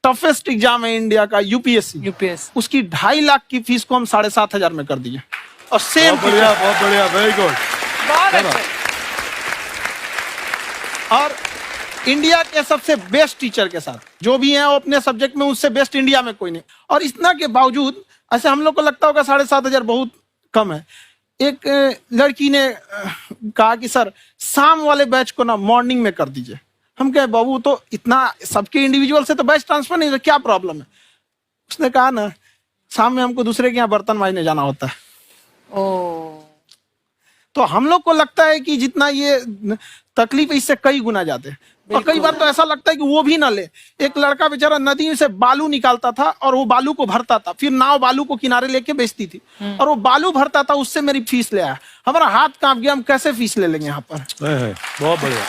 Toughest exam है India का, UPSC, उसकी 2.5 लाख की फीस को हम 7,500 में कर दिए। और सेम बहुत बढ़िया, वेरी गुड। और इंडिया के सबसे बेस्ट टीचर के साथ जो भी हैं वो अपने सब्जेक्ट में उससे बेस्ट इंडिया में कोई नहीं। और इतना के बावजूद ऐसे हम लोग को लगता होगा 7,500 बहुत कम है। एक लड़की ने कहा कि सर शाम वाले बैच को ना मॉर्निंग में कर दीजिए। हम कहे बाबू तो इतना सबके इंडिविजुअल से तो बैच ट्रांसफर नहीं, तो क्या प्रॉब्लम है? उसने कहा ना शाम में हमको दूसरे के यहाँ बर्तन मांजने जाना होता है। तो हम लोग को लगता है कि जितना ये तकलीफ इससे कई गुना जाते हैं। और कई बार तो ऐसा लगता है कि वो भी ना ले। एक लड़का बेचारा नदी से बालू निकालता था और वो बालू को भरता था, फिर नाव बालू को किनारे लेके बेचती थी और वो बालू भरता था, उससे मेरी फीस ले आया। हमारा हाथ कांप गया, हम कैसे फीस ले लेंगे यहाँ पर। बहुत बढ़िया।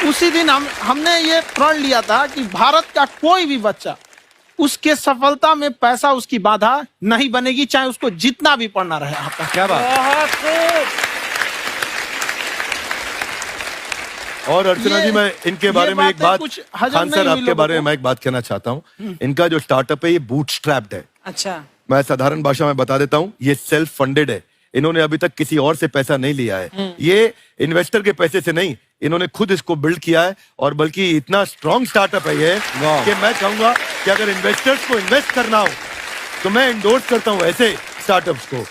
उसी दिन हमने ये प्रण लिया था कि भारत का कोई भी बच्चा उसके सफलता में पैसा उसकी बाधा नहीं बनेगी, चाहे उसको जितना भी पढ़ना रहे यहाँ पर। क्या बात। और अर्चना जी, मैं इनके बारे में एक बात, खान सर आपके बारे में मैं एक बात कहना चाहता हूँ। इनका जो स्टार्टअप है ये बूटस्ट्रैप्ड है। अच्छा, मैं साधारण भाषा में बता देता हूँ, ये सेल्फ फंडेड है। इन्होंने अभी तक किसी और से पैसा नहीं लिया है। ये इन्वेस्टर के पैसे से नहीं, इन्होंने खुद इसको बिल्ड किया है। और बल्कि इतना स्ट्रॉन्ग स्टार्टअप है ये कि मैं कहूंगा कि अगर इन्वेस्टर्स को इन्वेस्ट करना हो तो मैं इंडोर्स करता हूँ ऐसे स्टार्टअप्स को।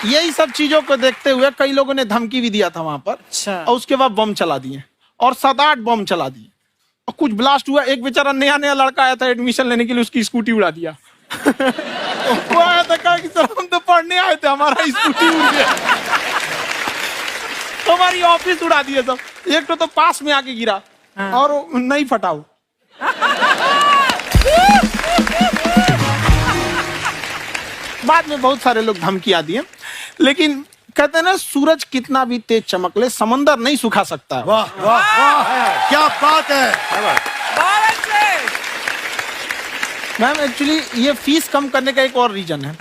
यही सब चीजों को देखते हुए कई लोगों ने धमकी भी दिया था वहां पर। अच्छा। और उसके बाद बम चला दिए और 7-8 बम चला दिए और कुछ ब्लास्ट हुआ। एक बेचारा नया लड़का आया था एडमिशन लेने के लिए, उसकी स्कूटी उड़ा दिया। वो आया था, कहा कि सर हम तो पढ़ने आए थे, हमारा स्कूटी उड़ गया। हमारी ऑफिस उड़ा दिए सब। एक तो पास में आके गिरा और नहीं फटा वो। बाद में बहुत सारे लोग धमकियां दिए, लेकिन कहते हैं ना सूरज कितना भी तेज चमक ले समंदर नहीं सुखा सकता। वाह वाह वाह, क्या बात है। मैम एक्चुअली ये फीस कम करने का एक और रीजन है।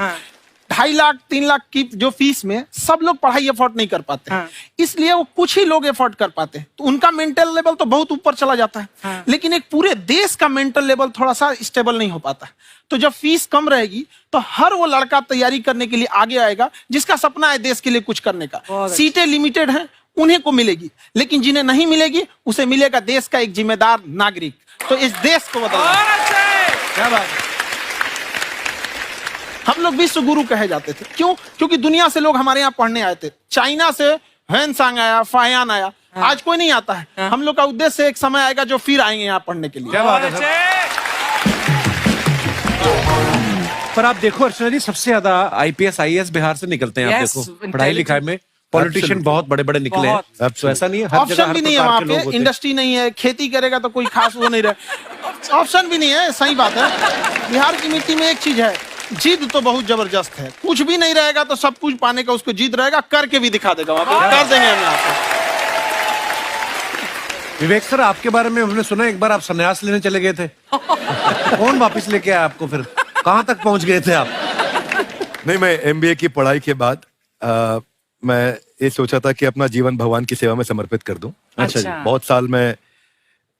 2.5 लाख 3 लाख की जो फीस में सब लोग पढ़ाई एफोर्ड नहीं कर पाते। इसलिए वो कुछ ही लोग एफोर्ड कर पाते हैं, तो उनका मेंटल लेवल तो बहुत ऊपर चला जाता है। लेकिन एक पूरे देश का मेंटल लेवल थोड़ा सा स्टेबल नहीं हो पाता। तो जब फीस कम रहेगी तो हर वो लड़का तैयारी करने के लिए आगे आएगा जिसका सपना है देश के लिए कुछ करने का। सीटें लिमिटेड हैं, उन्हें को मिलेगी, लेकिन जिन्हें नहीं मिलेगी उसे मिलेगा देश का एक जिम्मेदार नागरिक। तो इस देश को बदलना। क्या बात है। हम लोग विश्व गुरु कहे जाते थे, क्यों? क्योंकि दुनिया से लोग हमारे यहाँ पढ़ने आए थे। चाइना से ह्वेनसांग आया, फाहियान आया, आज कोई नहीं आता है। हम लोग का उद्देश्य एक समय आएगा जो फिर आएंगे यहाँ पढ़ने के लिए। क्या बात है। पर आप देखो अर्चना जी, सबसे ज्यादा आईपीएस आईएएस बिहार से निकलते हैं। आप देखो पढ़ाई लिखाई में पॉलिटिशियन बहुत बड़े बड़े निकले हैं। तो ऐसा नहीं है, हर ऑप्शन भी नहीं है वहाँ पे, इंडस्ट्री नहीं है, खेती करेगा तो कोई खास वो नहीं रहे। ऑप्शन भी नहीं है, सही बात है। बिहार की मिट्टी में एक चीज है, जिद तो बहुत जबरदस्त है। कुछ भी नहीं रहेगा तो सब कुछ पाने का उसको जिद रहेगा, करके भी दिखा देगा। वहाँ पे कर देंगे हम आपको। विवेक सर, आपके बारे में हमने सुना एक बार आप संन्यास लेने चले गए थे। कौन वापस लेके आया आपको? फिर कहाँ तक पहुंच गए थे आप? नहीं, मैं एमबीए की पढ़ाई के बाद मैं ये सोचा था कि अपना जीवन भगवान की सेवा में समर्पित कर दूं। अच्छा जी। बहुत साल मैं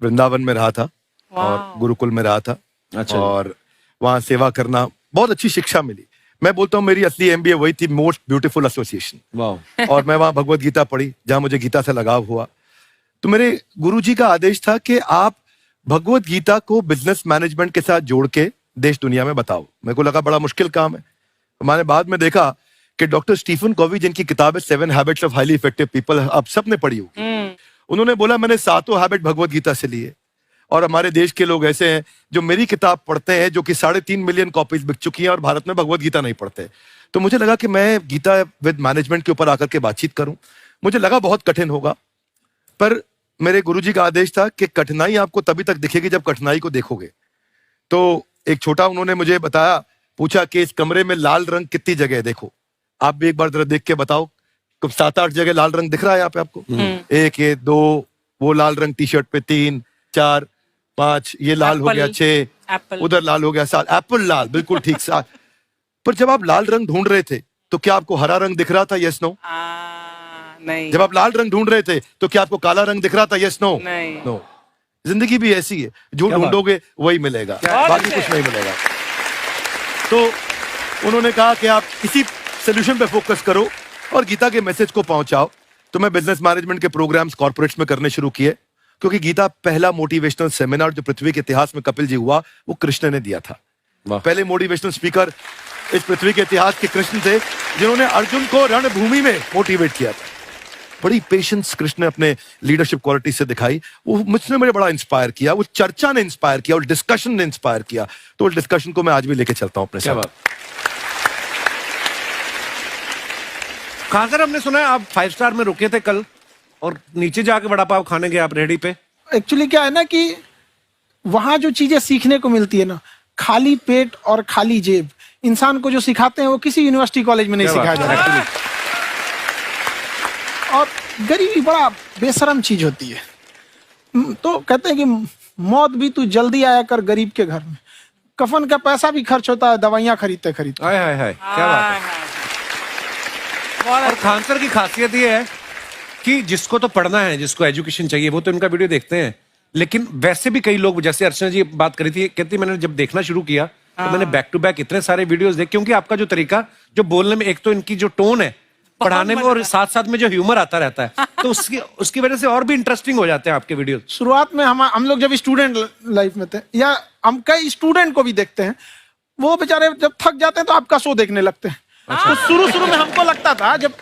वृंदावन में रहा था और गुरुकुल में रहा था। अच्छा। और वहाँ सेवा करना, बहुत अच्छी शिक्षा मिली। मैं बोलता हूँ मेरी असली एमबीए वही थी, मोस्ट ब्यूटीफुल एसोसिएशन। वाह। और मैं वहाँ भगवत गीता पढ़ी, जहाँ मुझे गीता से लगाव हुआ। तो मेरे गुरुजी का आदेश था कि आप भगवत गीता को बिजनेस मैनेजमेंट के साथ जोड़ के देश दुनिया में बताओ। मेरे को लगा बड़ा मुश्किल काम है। मैंने बाद में देखा कि डॉक्टर स्टीफन कोवी, जिनकी किताब है 7 habits of highly effective people, आप सबने पढ़ी होगी। उन्होंने बोला मैंने 7 हैबिट भगवत गीता से लिए। और हमारे देश के लोग ऐसे हैं जो मेरी किताब पढ़ते हैं, जो कि 3.5 मिलियन कॉपीज बिक चुकी हैं, और भारत में भगवत गीता नहीं पढ़ते। तो मुझे लगा कि मैं गीता विद मैनेजमेंट के ऊपर आकर के बातचीत करूं। मुझे लगा बहुत कठिन होगा, पर मेरे गुरुजी का आदेश था कि कठिनाई आपको तभी तक दिखेगी जब कठिनाई को देखोगे। तो एक छोटा उन्होंने मुझे बताया, पूछा कि इस कमरे में लाल रंग कितनी जगह है, देखो आप भी एक बार जरा देख के बताओ। 7-8 जगह लाल रंग दिख रहा है यहाँ पे आपको? 1 ये 2 वो लाल रंग टी शर्ट पे, 3 4 5 ये लाल हो गया, 6 उधर लाल हो गया, 7 एप्पल लाल, बिल्कुल ठीक 7। पर जब आप लाल रंग ढूंढ रहे थे तो क्या आपको हरा रंग दिख रहा था? Yes no? नहीं। जब आप लाल रंग ढूंढ रहे थे तो क्या आपको काला रंग दिख रहा था? Yes no? नहीं। नो। जिंदगी भी ऐसी है, जो ढूंढोगे वही मिलेगा, बाकी कुछ नहीं मिलेगा। तो उन्होंने कहा कि आप इसी सोल्यूशन पे फोकस करो और गीता के मैसेज को पहुंचाओ। तो मैं बिजनेस मैनेजमेंट के प्रोग्राम्स कॉर्पोरेट्स में करने शुरू किए, क्योंकि गीता पहला मोटिवेशनल सेमिनार जो पृथ्वी के इतिहास में कपिल जी हुआ, वो कृष्ण ने दिया था। पहले मोटिवेशनल स्पीकर इस पृथ्वी के इतिहास के कृष्ण थे, जिन्होंने अर्जुन को रणभूमि में मोटिवेट किया था। बड़ी पेशेंस कृष्ण ने अपने लीडरशिप क्वालिटी से दिखाई, वो मुझसे मुझे बड़ा इंस्पायर किया, वो चर्चा ने इंस्पायर किया, वो डिस्कशन ने इंस्पायर किया। तो उस डिस्कशन को मैं आज भी लेके चलता हूं अपने साथ। कहां सर, हमने सुना है आप 5 स्टार में रुके थे कल और नीचे जाके वड़ा पाव खाने गए आप रेडी पे। एक्चुअली क्या है ना कि वहां जो चीजें सीखने को मिलती है ना, खाली पेट और खाली जेब इंसान को जो सिखाते हैं वो किसी यूनिवर्सिटी कॉलेज में नहीं सिखाया जाता। और गरीबी बड़ा बेशरम चीज होती है। तो कहते हैं कि मौत भी तू जल्दी आया कर गरीब के घर में, कफन का पैसा भी खर्च होता है दवाइयां खरीदते खरीदते। हाय हाय हाय, क्या बात है। और खान सर की खासियत ये है कि जिसको तो पढ़ना है, जिसको एजुकेशन चाहिए, वो तो इनका वीडियो देखते हैं, लेकिन वैसे भी कई लोग, जैसे अर्चना जी बात करी थी, कहती मैंने जब देखना शुरू किया तो मैंने बैक टू बैक इतने सारे वीडियोस देखे, क्योंकि आपका जो तरीका जो बोलने में, एक तो इनकी जो टोन है पढ़ाने में, और साथ साथ में जो ह्यूमर आता रहता है, तो उसकी वजह से और भी इंटरेस्टिंग हो जाते हैं आपके वीडियो। शुरुआत में हम लोग जब स्टूडेंट लाइफ में थे, या हम कई स्टूडेंट को भी देखते हैं, वो बेचारे जब थक जाते हैं तो आपका शो देखने लगते हैं। तो शुरू में हमको लगता था जब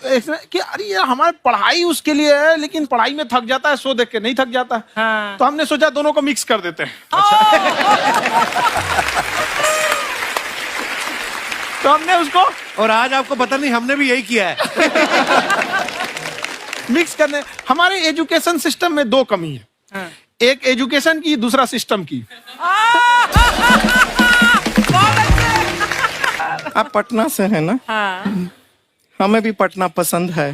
कि अरे ये हमारी पढ़ाई उसके लिए है, लेकिन पढ़ाई में थक जाता है, शो देख के नहीं थक जाता। तो हमने सोचा दोनों को मिक्स कर देते हैं। तो हमने उसको, और आज आपको पता नहीं हमने भी यही किया है। मिक्स करने। हमारे एजुकेशन सिस्टम में 2 कमी है, एक एजुकेशन की, दूसरा सिस्टम की। आप पटना से हैं ना? हाँ। हमें भी पटना पसंद है।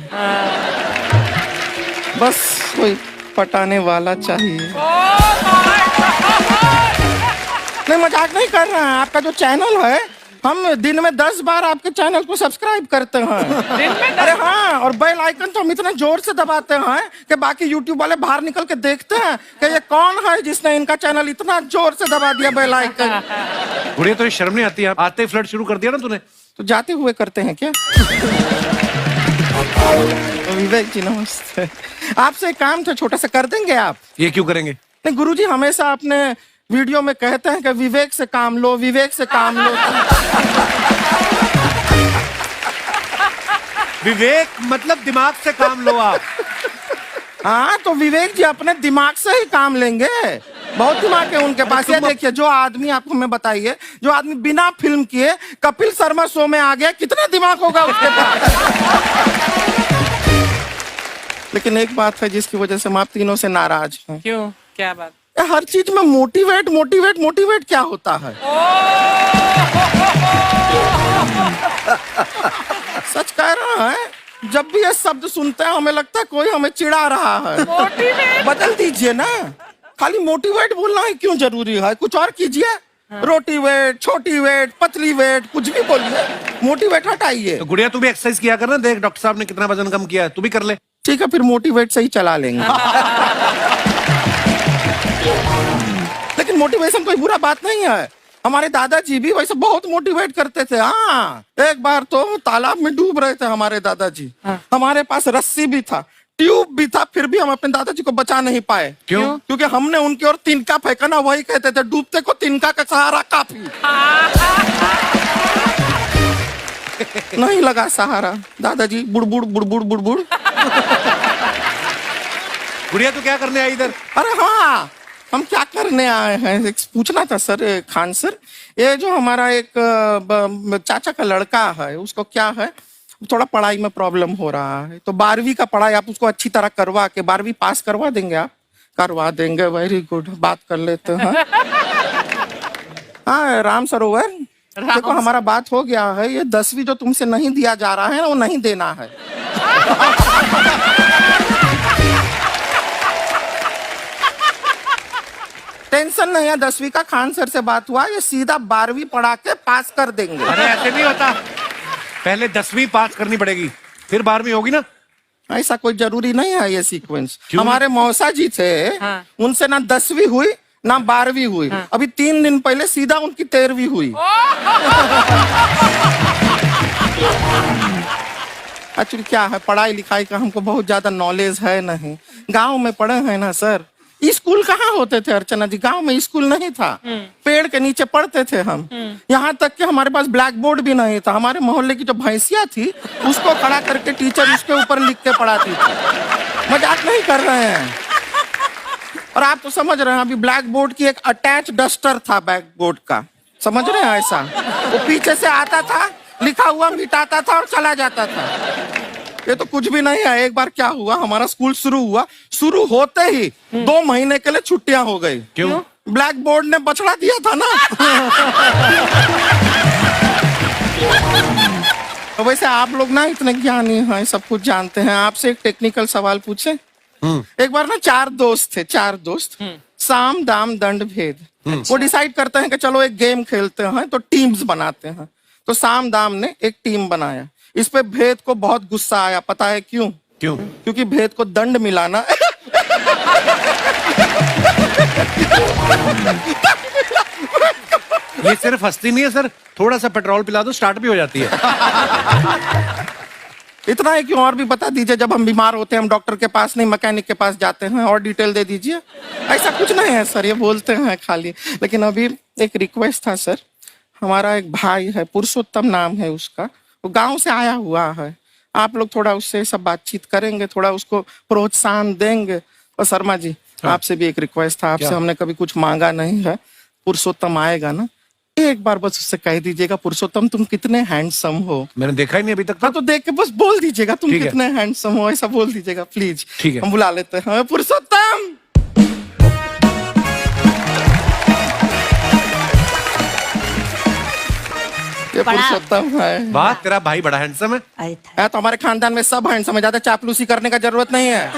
बस कोई पटाने वाला चाहिए। नहीं, मजाक नहीं कर रहे हैं। आपका जो चैनल है, हम दिन में 10 बार आपके चैनल को सब्सक्राइब करते हैं। अरे हाँ, और बेल आइकन तो हम इतना जोर से दबाते हैं कि बाकी यूट्यूब वाले बाहर निकल के देखते हैं कि ये कौन है जिसने इनका चैनल इतना जोर से दबा दिया बेल आइकन। बुढ़िया, तो शर्म नहीं आती है? आते ही फ्लर्ट शुरू कर दिया ना तूने। तो जाते हुए करते हैं क्या? विवेक जी नमस्ते। आपसे एक काम था छोटा सा, कर देंगे आप? ये क्यों करेंगे? नहीं, गुरुजी हमेशा अपने वीडियो में कहते हैं कि विवेक से काम लो, विवेक से काम लो। विवेक मतलब दिमाग से काम लो आप। हाँ, तो विवेक जी अपने दिमाग से ही काम लेंगे। बहुत दिमाग है उनके पास। ये देखिए, जो आदमी, आपको मैं बताइए, जो आदमी बिना फिल्म किए कपिल शर्मा शो में आ गया, कितना दिमाग होगा उसके पास। लेकिन एक बात है जिसकी वजह से हम आप तीनों से नाराज हैं। क्यों? क्या बात? हर चीज में मोटिवेट मोटिवेट मोटिवेट क्या होता है? सच कह रहा है, जब भी ये शब्द सुनते हैं हमें लगता है कोई हमें चिढ़ा रहा है। बदल दीजिए ना, खाली मोटिवेट बोलना ही क्यों जरूरी है? कुछ और कीजिए। रोटी वेट, छोटी वेट, पतली वेट, कुछ भी बोलिए, मोटिवेट हटाइए। तो गुड़िया, तू भी एक्सरसाइज किया कर ना, देख डॉक्टर साहब ने कितना वजन कम किया है, तू भी कर ले। ठीक है, फिर मोटिवेट से ही चला लेंगे। लेकिन मोटिवेशन कोई बुरा बात नहीं है। हमारे दादाजी भी वैसे बहुत मोटिवेट करते थे। हाँ, एक बार तो तालाब में डूब रहे थे हमारे दादाजी। हमारे पास रस्सी भी था, ट्यूब भी था, फिर भी हम अपने दादाजी को बचा नहीं पाए। क्यों? क्योंकि हमने उनकी ओर तिनका फेंका ना, वही कहते थे डूबते को तिनका का सहारा काफी। नहीं लगा सहारा, दादाजी बुड़बुड़ बुड़बुड़ बुड़बुड़। गुड़िया, तू क्या करने आई इधर? अरे हाँ, हम क्या करने आए हैं, एक पूछना था सर, खान सर, ये जो हमारा एक चाचा का लड़का है, उसको क्या है, थोड़ा पढ़ाई में प्रॉब्लम हो रहा है, तो 12वीं का पढ़ाई आप उसको अच्छी तरह करवा के 12वीं पास करवा देंगे आप? करवा देंगे, वेरी गुड, बात कर लेते हैं। हाँ, राम सरोवर, देखो हमारा बात हो गया है, ये 10वीं जो तुमसे नहीं दिया जा रहा है वो नहीं देना है। टेंशन नहीं है, 10वीं का खान सर से बात हुआ, ये सीधा 12वीं पढ़ा के पास कर देंगे। अरे ऐसे नहीं होता, पहले 10वीं पास करनी पड़ेगी, फिर 12वीं होगी ना। ऐसा कोई जरूरी नहीं है ये सीक्वेंस। हमारे मौसा जी थे, उनसे ना 10वीं हुई ना 12वीं हुई, अभी 3 दिन पहले सीधा उनकी 13वीं हुई। एक्चुअली क्या है, पढ़ाई लिखाई का हमको बहुत ज्यादा नॉलेज है नहीं। गांव में पढ़े हैं ना सर, स्कूल कहाँ होते थे अर्चना जी, गांव में स्कूल नहीं था, पेड़ के नीचे पढ़ते थे हम। यहाँ तक कि हमारे पास ब्लैक बोर्ड भी नहीं था। हमारे मोहल्ले की जो भैंसिया थी उसको खड़ा करके टीचर उसके ऊपर लिख के पढ़ाती थी। मजाक नहीं कर रहे हैं। और आप तो समझ रहे हैं, अभी ब्लैक बोर्ड की एक अटैच डस्टर था बैक बोर्ड का, समझ रहे हैं ऐसा, वो पीछे से आता था, लिखा हुआ मिटाता था और चला जाता था। ये तो कुछ भी नहीं है। एक बार क्या हुआ, हमारा स्कूल शुरू हुआ, शुरू होते ही 2 महीने के लिए छुट्टियां हो गई। क्यों? ब्लैक बोर्ड ने बछड़ा दिया था ना। तो वैसे आप लोग ना इतने ज्ञानी हैं, सब कुछ जानते हैं। आपसे एक टेक्निकल सवाल पूछे। एक बार ना 4 दोस्त थे, 4 दोस्त, साम दाम दंड भेद। वो डिसाइड करते हैं कि चलो एक गेम खेलते हैं, तो टीम्स बनाते हैं। तो साम दाम ने एक टीम बनाया। इस पे भेद को बहुत गुस्सा आया, पता है क्यों? क्यों? क्योंकि भेद को दंड मिलाना ये सिर्फ हंसती नहीं है सर, थोड़ा सा पेट्रोल पिला दो स्टार्ट भी हो जाती है। इतना है कि और भी बता दीजिए, जब हम बीमार होते हैं हम डॉक्टर के पास नहीं मैकेनिक के पास जाते हैं, और डिटेल दे दीजिए। ऐसा कुछ नहीं है सर, ये बोलते हैं खाली। लेकिन अभी एक रिक्वेस्ट था सर, हमारा एक भाई है, पुरुषोत्तम नाम है उसका, वो गांव से आया हुआ है। आप लोग थोड़ा उससे सब बातचीत करेंगे, थोड़ा उसको प्रोत्साहन देंगे। और शर्मा जी, आपसे भी एक रिक्वेस्ट था, आपसे हमने कभी कुछ मांगा नहीं है। पुरुषोत्तम आएगा ना, एक बार बस उससे कह दीजिएगा, पुरुषोत्तम तुम कितने हैंडसम हो। मैंने देखा ही नहीं अभी तक। हाँ तो देख के बस बोल दीजिएगा तुम ठीक है। कितने हैंडसम हो, ऐसा बोल दीजिएगा प्लीज। ठीक है। हम बुला लेते हैं पुरुषोत्तम। ये पुरुषोत्तम है। वाह, तेरा भाई बड़ा हैंडसम है। है तो हमारे खानदान में सब हैंडसम है, ज्यादा चापलूसी करने का जरूरत नहीं है।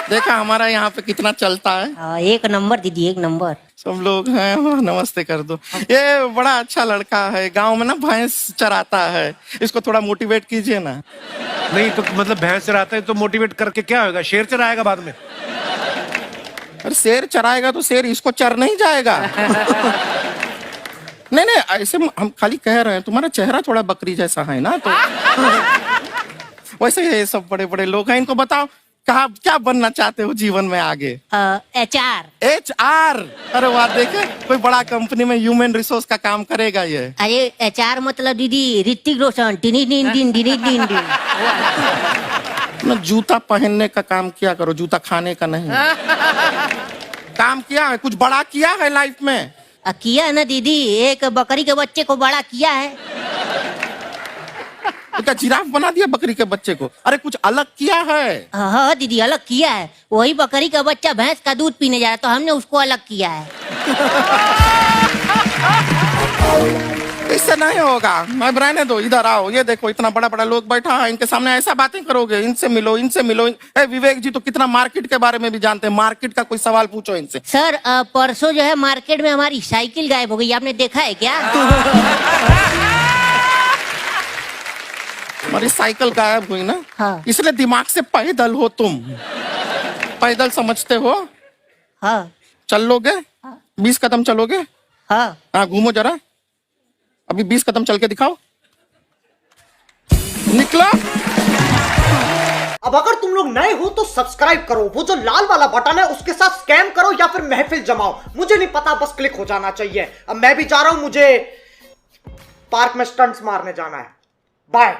देखा हमारा यहाँ पे कितना चलता है। एक नंबर दीदी, एक नंबर। सब लोग हैं, नमस्ते कर दो। ये बड़ा अच्छा लड़का है, गांव में ना भैंस चराता है, इसको थोड़ा मोटिवेट कीजिए ना। नहीं तो मतलब भैंस चराता है तो मोटिवेट करके क्या होगा, शेर चराएगा बाद में। अरे शेर चराएगा तो शेर इसको चर नहीं जाएगा। नहीं नहीं, ऐसे हम खाली कह रहे हैं, तुम्हारा चेहरा थोड़ा बकरी जैसा है ना, तो वैसे ये सब बड़े बड़े लोग हैं। इनको बताओ कहा क्या बनना चाहते हो जीवन में आगे? HR। HR? अरे वाह, देखे कोई बड़ा कंपनी में ह्यूमन रिसोर्स का काम करेगा ये। अरे HR मतलब दीदी Hrithik Roshan. Tiny tin tin tiny tin tin. ना जूता पहनने का काम किया करो, जूता खाने का नहीं। काम किया है, कुछ बड़ा किया है लाइफ में? किया है ना दीदी, एक बकरी के बच्चे को बड़ा किया है। तो क्या जिराफ बना दिया बकरी के बच्चे को? अरे कुछ अलग किया है। हाँ दीदी, अलग किया है। वही बकरी का बच्चा भैंस का दूध पीने जा रहा, तो हमने उसको अलग किया है। इससे नहीं होगा, मैं रहने दो, इधर आओ। ये देखो इतना बड़ा बड़ा लोग बैठा है, इनके सामने ऐसा बातें करोगे? इनसे मिलो, इनसे मिलो। विवेक जी तो कितना मार्केट के बारे में भी जानते हैं, मार्केट का कोई सवाल पूछो इनसे। सर परसों जो है मार्केट में हमारी साइकिल गायब हो गई, आपने देखा है क्या? हमारी साइकिल गायब हुई ना? हाँ। इसलिए दिमाग से पैदल हो तुम, पैदल समझते हो? हाँ। चल लोगे? 20 कदम चलोगे? हाँ। हाँ, घूमो जरा, अभी 20 कदम चल के दिखाओ। निकलो। अब अगर तुम लोग नए हो तो सब्सक्राइब करो, वो जो लाल वाला बटन है उसके साथ स्कैम करो या फिर महफिल जमाओ, मुझे नहीं पता, बस क्लिक हो जाना चाहिए। अब मैं भी जा रहा हूं, मुझे पार्क में स्टंट्स मारने जाना है। बाय।